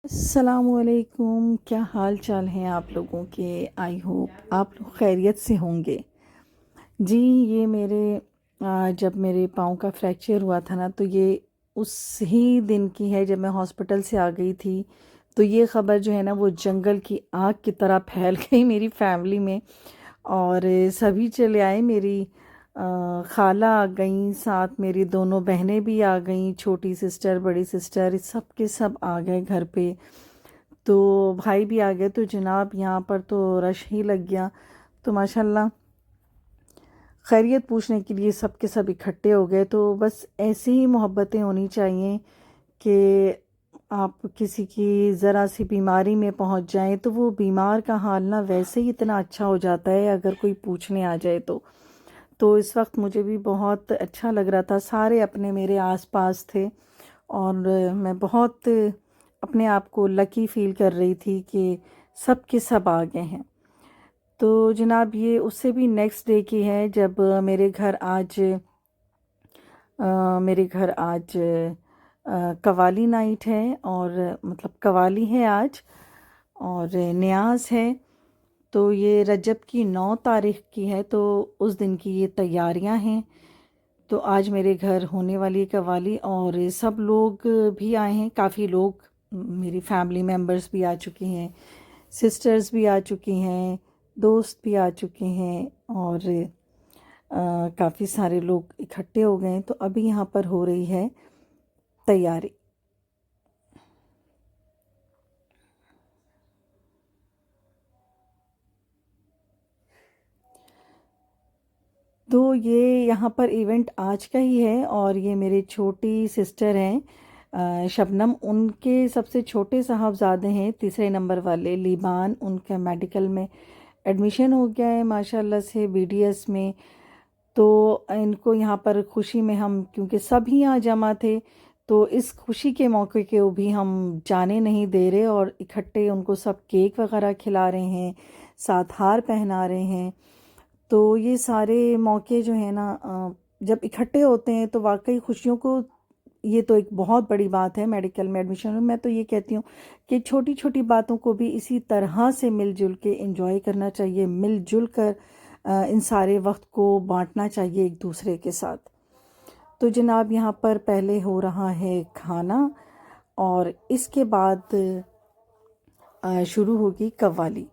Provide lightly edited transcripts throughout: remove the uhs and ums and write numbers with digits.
السلام علیکم، کیا حال چال ہیں آپ لوگوں کے؟ آئی ہوپ آپ لوگ خیریت سے ہوں گے۔ جی یہ جب میرے پاؤں کا فریکچر ہوا تھا نا، تو یہ اس ہی دن کی ہے جب میں ہاسپٹل سے آ گئی تھی۔ تو یہ خبر جو ہے نا وہ جنگل کی آگ کی طرح پھیل گئی میری فیملی میں، اور سبھی چلے آئے۔ میری خالہ آ گئیں، ساتھ میری دونوں بہنیں بھی آ گئیں، چھوٹی سسٹر بڑی سسٹر سب کے سب آ گئے گھر پہ۔ تو بھائی بھی آ گئے، تو جناب یہاں پر تو رش ہی لگ گیا۔ تو ماشاءاللہ خیریت پوچھنے کے لیے سب کے سب اکٹھے ہو گئے۔ تو بس ایسی ہی محبتیں ہونی چاہیے کہ آپ کسی کی ذرا سی بیماری میں پہنچ جائیں تو وہ بیمار کا حال نہ ویسے ہی اتنا اچھا ہو جاتا ہے اگر کوئی پوچھنے آ جائے تو اس وقت مجھے بھی بہت اچھا لگ رہا تھا۔ سارے اپنے میرے آس پاس تھے، اور میں بہت اپنے آپ کو لکی فیل کر رہی تھی کہ سب کے سب آ گئے ہیں۔ تو جناب یہ اس سے بھی نیکسٹ ڈے کی ہے جب میرے گھر آج قوالی نائٹ ہے، اور مطلب قوالی ہے آج، اور نیاز ہے۔ تو یہ رجب کی 9 تاریخ کی ہے، تو اس دن کی یہ تیاریاں ہیں۔ تو آج میرے گھر ہونے والی قوالی، اور سب لوگ بھی آئے ہیں، کافی لوگ میری فیملی ممبرز بھی آ چکے ہیں، سسٹرز بھی آ چکی ہیں، دوست بھی آ چکے ہیں، اور کافی سارے لوگ اکٹھے ہو گئے ہیں۔ تو ابھی یہاں پر ہو رہی ہے تیاری۔ تو یہ یہاں پر ایونٹ آج کا ہی ہے، اور یہ میرے چھوٹی سسٹر ہیں شبنم، ان کے سب سے چھوٹے صاحبزادے ہیں، تیسرے نمبر والے لیبان، ان کا میڈیکل میں ایڈمیشن ہو گیا ہے ماشاءاللہ سے BDS میں۔ تو ان کو یہاں پر خوشی میں ہم کیونکہ سب ہی یہاں جمع تھے، تو اس خوشی کے موقع کے بھی ہم جانے نہیں دے رہے، اور اکٹھے ان کو سب کیک وغیرہ کھلا رہے ہیں، ساتھ ہار پہنا رہے ہیں۔ تو یہ سارے موقع جو ہیں نا جب اکٹھے ہوتے ہیں تو واقعی خوشیوں کو، یہ تو ایک بہت بڑی بات ہے میڈیکل میں ایڈمیشن میں۔ تو یہ کہتی ہوں کہ چھوٹی چھوٹی باتوں کو بھی اسی طرح سے مل جل کے انجوائے کرنا چاہیے، مل جل کر ان سارے وقت کو بانٹنا چاہیے ایک دوسرے کے ساتھ۔ تو جناب یہاں پر پہلے ہو رہا ہے کھانا، اور اس کے بعد شروع ہوگی قوالی۔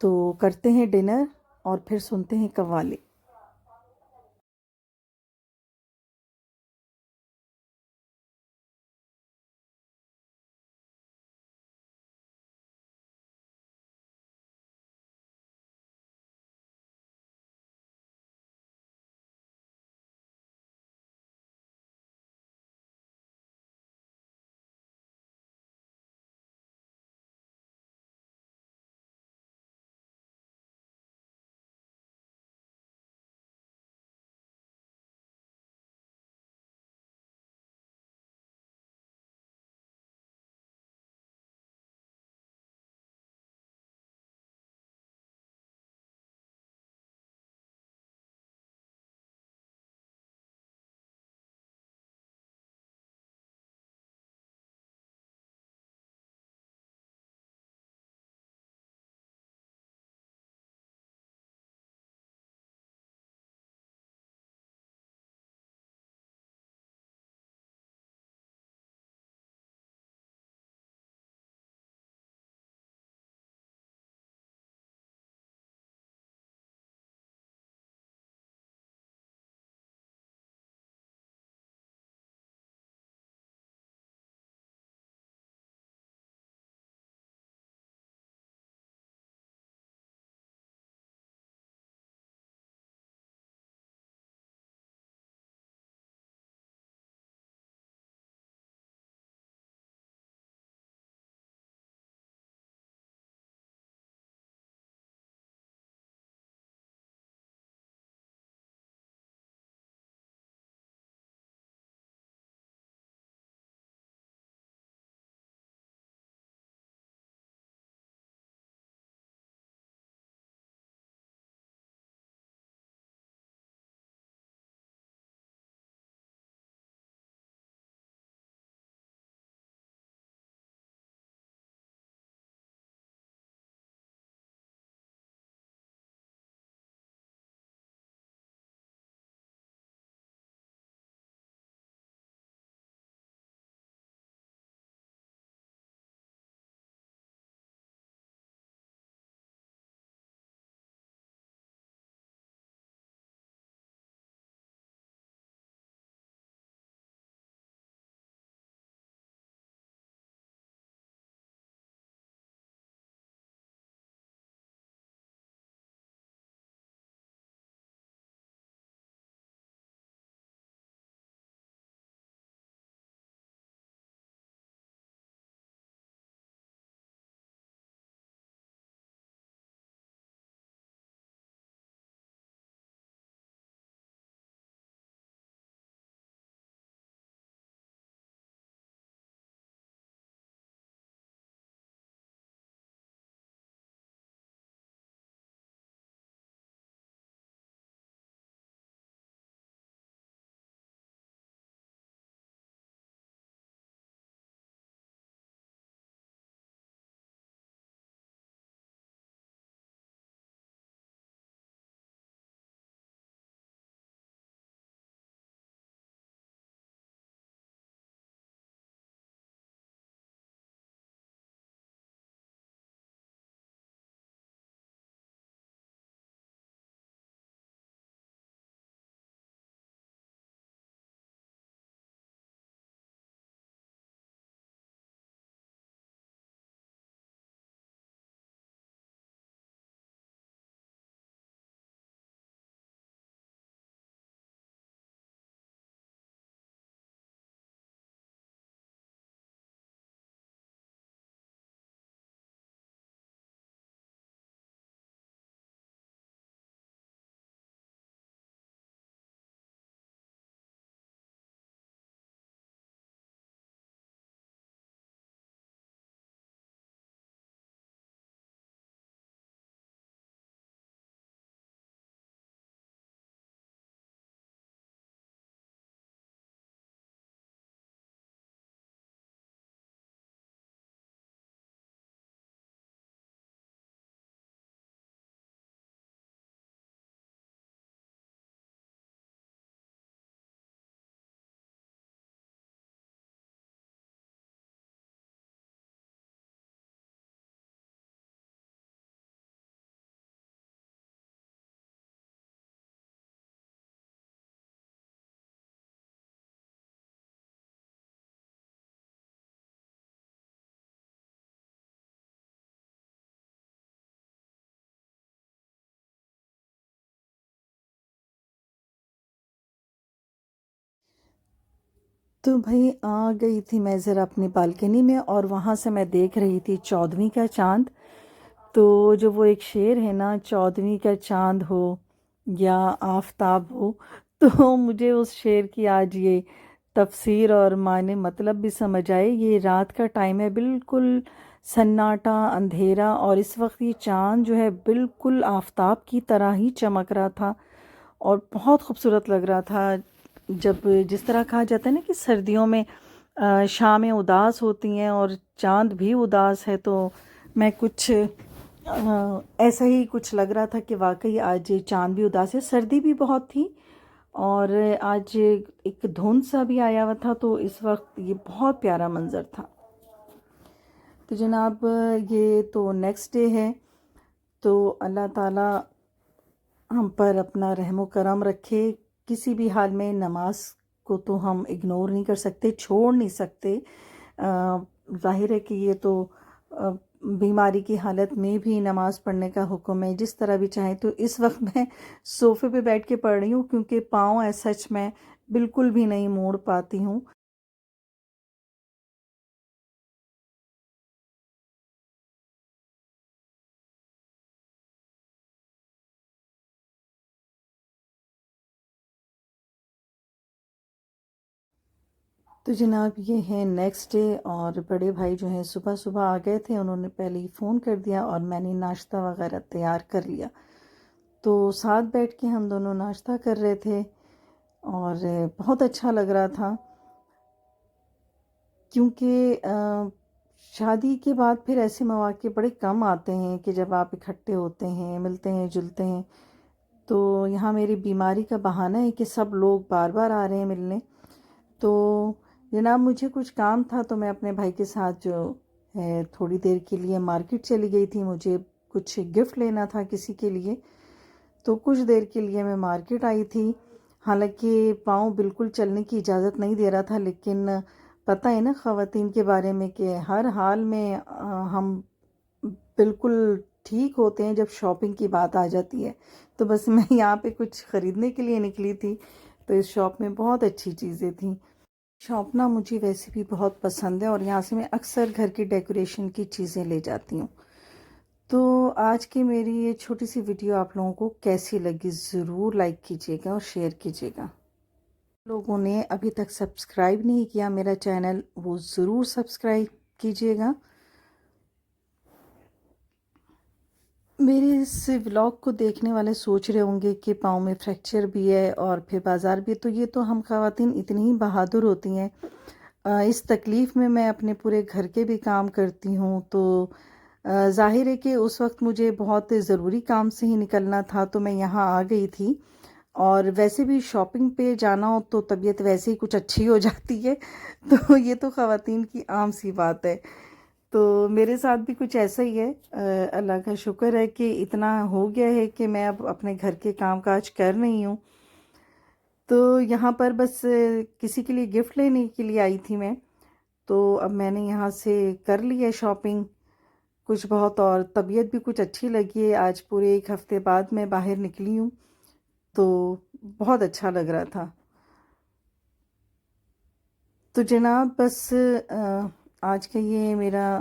تو کرتے ہیں ڈنر اور پھر سنتے ہیں قوالی۔ تو بھائی آ گئی تھی میں ذرا اپنی بالکنی میں، اور وہاں سے میں دیکھ رہی تھی 14ویں کا چاند۔ تو جو وہ ایک شعر ہے نا، 14ویں کا چاند ہو یا آفتاب ہو، تو مجھے اس شعر کی آج یہ تفسیر اور معنی مطلب بھی سمجھ آئے۔ یہ رات کا ٹائم ہے، بالکل سناٹا اندھیرا، اور اس وقت یہ چاند جو ہے بالکل آفتاب کی طرح ہی چمک رہا تھا اور بہت خوبصورت لگ رہا تھا۔ جب جس طرح کہا جاتا ہے نا کہ سردیوں میں شامیں اداس ہوتی ہیں اور چاند بھی اداس ہے، تو میں کچھ ایسا ہی کچھ لگ رہا تھا کہ واقعی آج چاند بھی اداس ہے۔ سردی بھی بہت تھی اور آج ایک دھند سا بھی آیا ہوا تھا، تو اس وقت یہ بہت پیارا منظر تھا۔ تو جناب یہ تو نیکسٹ ڈے ہے، تو اللہ تعالیٰ ہم پر اپنا رحم و کرم رکھے۔ کسی بھی حال میں نماز کو تو ہم اگنور نہیں کر سکتے، چھوڑ نہیں سکتے۔ ظاہر ہے کہ یہ تو بیماری کی حالت میں بھی نماز پڑھنے کا حکم ہے، جس طرح بھی چاہیں۔ تو اس وقت میں صوفے پہ بیٹھ کے پڑھ رہی ہوں، کیونکہ پاؤں سچ میں بالکل بھی نہیں موڑ پاتی ہوں۔ تو جناب یہ ہے نیکسٹ ڈے، اور بڑے بھائی جو ہیں صبح صبح آ گئے تھے، انہوں نے پہلے ہی فون کر دیا اور میں نے ناشتہ وغیرہ تیار کر لیا۔ تو ساتھ بیٹھ کے ہم دونوں ناشتہ کر رہے تھے اور بہت اچھا لگ رہا تھا، کیونکہ شادی کے بعد پھر ایسے مواقع بڑے کم آتے ہیں کہ جب آپ اکٹھے ہوتے ہیں، ملتے ہیں جلتے ہیں۔ تو یہاں میری بیماری کا بہانہ ہے کہ سب لوگ بار بار آ رہے ہیں ملنے۔ تو جناب مجھے کچھ کام تھا، تو میں اپنے بھائی کے ساتھ جو ہے تھوڑی دیر کے لیے مارکیٹ چلی گئی تھی۔ مجھے کچھ گفٹ لینا تھا کسی کے لیے، تو کچھ دیر کے لیے میں مارکیٹ آئی تھی۔ حالانکہ پاؤں بالکل چلنے کی اجازت نہیں دے رہا تھا، لیکن پتہ ہے نا خواتین کے بارے میں کہ ہر حال میں ہم بالکل ٹھیک ہوتے ہیں جب شاپنگ کی بات آ جاتی ہے۔ تو بس میں یہاں پہ کچھ خریدنے کے لیے نکلی تھی، تو اس شاپ میں بہت اچھی چیزیں تھیں۔ شاپ نا مجھے ویسے بھی بہت پسند ہے، اور یہاں سے میں اکثر گھر کی ڈیکوریشن کی چیزیں لے جاتی ہوں۔ تو آج کی میری یہ چھوٹی سی ویڈیو آپ لوگوں کو کیسی لگی ضرور لائک کیجیے گا اور شیئر کیجیے گا۔ لوگوں نے ابھی تک سبسکرائب نہیں کیا میرا چینل، وہ ضرور سبسکرائب کیجیے گا۔ میرے اس ولاگ کو دیکھنے والے سوچ رہے ہوں گے کہ پاؤں میں فریکچر بھی ہے اور پھر بازار بھی ہے، تو یہ تو ہم خواتین اتنی ہی بہادر ہوتی ہیں۔ اس تکلیف میں اپنے پورے گھر کے بھی کام کرتی ہوں، تو ظاہر ہے کہ اس وقت مجھے بہت ضروری کام سے ہی نکلنا تھا، تو میں یہاں آ گئی تھی۔ اور ویسے بھی شاپنگ پہ جانا ہو تو طبیعت ویسے ہی کچھ اچھی ہو جاتی ہے، تو یہ تو خواتین کی عام سی بات ہے۔ تو میرے ساتھ بھی کچھ ایسا ہی ہے۔ اللہ کا شکر ہے کہ اتنا ہو گیا ہے کہ میں اب اپنے گھر کے کام کاج کر رہی ہوں۔ تو یہاں پر بس کسی کے لیے گفٹ لینے کے لیے آئی تھی میں، تو اب میں نے یہاں سے کر لی ہے شاپنگ کچھ بہت، اور طبیعت بھی کچھ اچھی لگی ہے۔ آج پورے ایک ہفتے بعد میں باہر نکلی ہوں، تو بہت اچھا لگ رہا تھا۔ تو جناب بس آج کا یہ میرا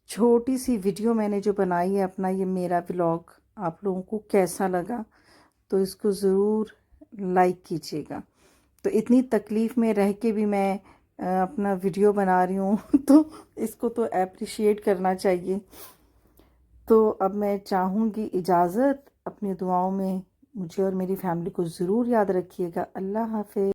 چھوٹی سی ویڈیو میں نے جو بنائی ہے اپنا یہ میرا ولاگ، آپ لوگوں کو کیسا لگا تو اس کو ضرور لائک کیجیے گا۔ تو اتنی تکلیف میں رہ کے بھی میں اپنا ویڈیو بنا رہی ہوں تو اس کو تو اپریشیٹ کرنا چاہیے۔ تو اب میں چاہوں گی اجازت، اپنی دعاؤں میں مجھے اور میری فیملی کو ضرور یاد رکھیے گا۔ اللہ حافظ۔